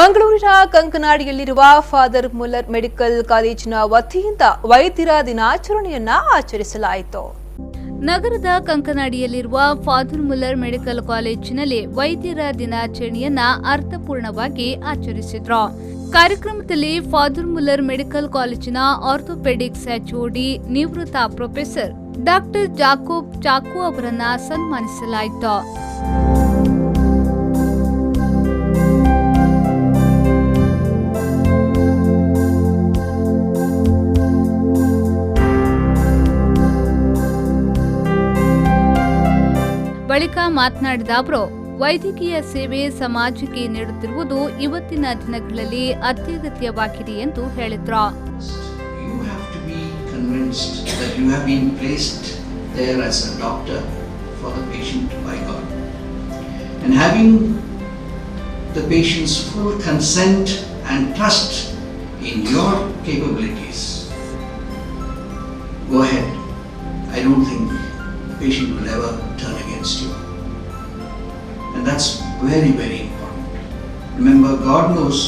ಮಂಗಳೂರಿನ ಕಂಕನಾಡಿಯಲ್ಲಿರುವ father Muller medical ಕಾಲೇಜಿನ ವತಿಯಿಂದ ವೈದ್ಯರ ದಿನಾಚರಣೆಯನ್ನ ಆಚರಿಸಲಾಯಿತು. ನಗರದ ಕಂಕನಾಡಿಯಲ್ಲಿರುವ ಫಾದರ್ ಮುಲ್ಲರ್ ಮೆಡಿಕಲ್ ಕಾಲೇಜಿನಲ್ಲಿ ವೈದ್ಯರ ದಿನಾಚರಣೆಯನ್ನ ಅರ್ಥಪೂರ್ಣವಾಗಿ ಆಚರಿಸಿದ್ರು. ಕಾರ್ಯಕ್ರಮದಲ್ಲಿ ಫಾದರ್ ಮುಲ್ಲರ್ ಮೆಡಿಕಲ್ ಕಾಲೇಜಿನ ಆರ್ಥೋಪೆಡಿಕ್ಸ್ ಎಚ್ಒಡಿ ನಿವೃತ್ತ ಪ್ರೊಫೆಸರ್ ಡಾಕ್ಟರ್ ಜಾಕೋಬ್ ಚಾಕು ಅವರನ್ನ ಸನ್ಮಾನಿಸಲಾಯಿತು. ಬಳಿಕ ಮಾತನಾಡಿದ ಅವರು, ವೈದ್ಯಕೀಯ ಸೇವೆ ಸಮಾಜಕ್ಕೆ ನೀಡುತ್ತಿರುವುದು ಇವತ್ತಿನ ದಿನಗಳಲ್ಲಿ ಅತ್ಯಗತ್ಯವಾಗಿದೆ ಎಂದು ಹೇಳಿದ್ರು. You have to be convinced that you have been placed there as a doctor for the patient by God. And having the patient's full consent and trust in your capabilities, go ahead. I don't think the patient will ever turn against you. And that's very, very important. Remember, God knows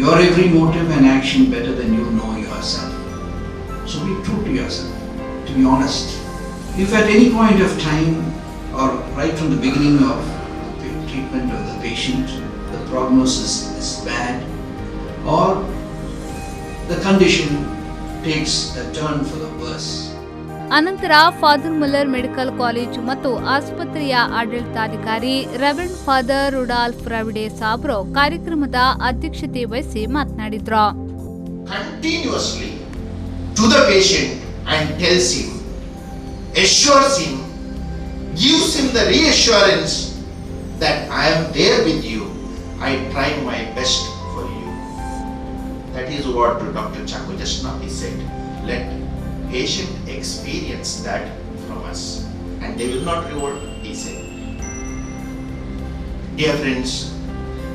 your every motive and action better than you know yourself. So be true to yourself, to be honest. If at any point of time or right from the beginning of the treatment of the patient, the prognosis is bad or the condition takes a turn for the worse, ಅನಂತರ father Muller medical college ಮತ್ತು ಆಸ್ಪತ್ರೆಯ ಆಡಳಿತಾಧಿಕಾರಿ reverend father Rudolf ರವಿಡೇಸ್ ಅವರು ಕಾರ್ಯಕ್ರಮದ ಅಧ್ಯಕ್ಷತೆ ವಹಿಸಿ ಮಾತನಾಡಿದ್ರು. Continuously to the patient and tells him, assures him, gives him the reassurance that I am there with you. I try my best for you. That is what Dr. Chaku just now he said. Let patient experience that from us and they will not revolt, he said. Dear friends,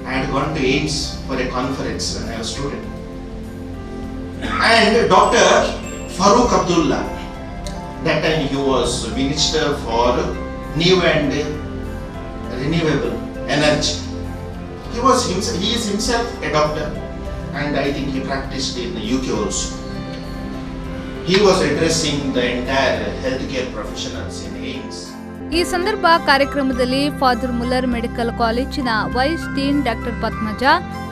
I had gone to AIMS for a conference when I was a student, and Dr. Farooq Abdullah, that time he was minister for new and renewable energy. He is himself a doctor, and I think he practiced in the UK also. He was addressing the entire healthcare professionals in AIMS. ಈ ಸಂದರ್ಭ ಕಾರ್ಯಕ್ರಮದಲ್ಲಿ father Muller medical ಕಾಲೇಜಿನ wise dean doctor Padmaja,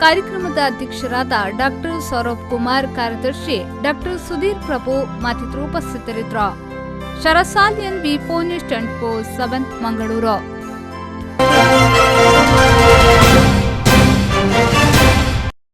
ಕಾರ್ಯಕ್ರಮದ ಅಧ್ಯಕ್ಷರಾದ doctor Saurabh Kumar, ಕಾರ್ಯದರ್ಶಿ doctor Sudhir ಪ್ರಭು ಮತ್ತಿತರರು ಉಪಸ್ಥಿತರಿದ್ದರು. ಶರಸಾಲಿಯನ್ ವಿ4 news 24/7 Mangaluru.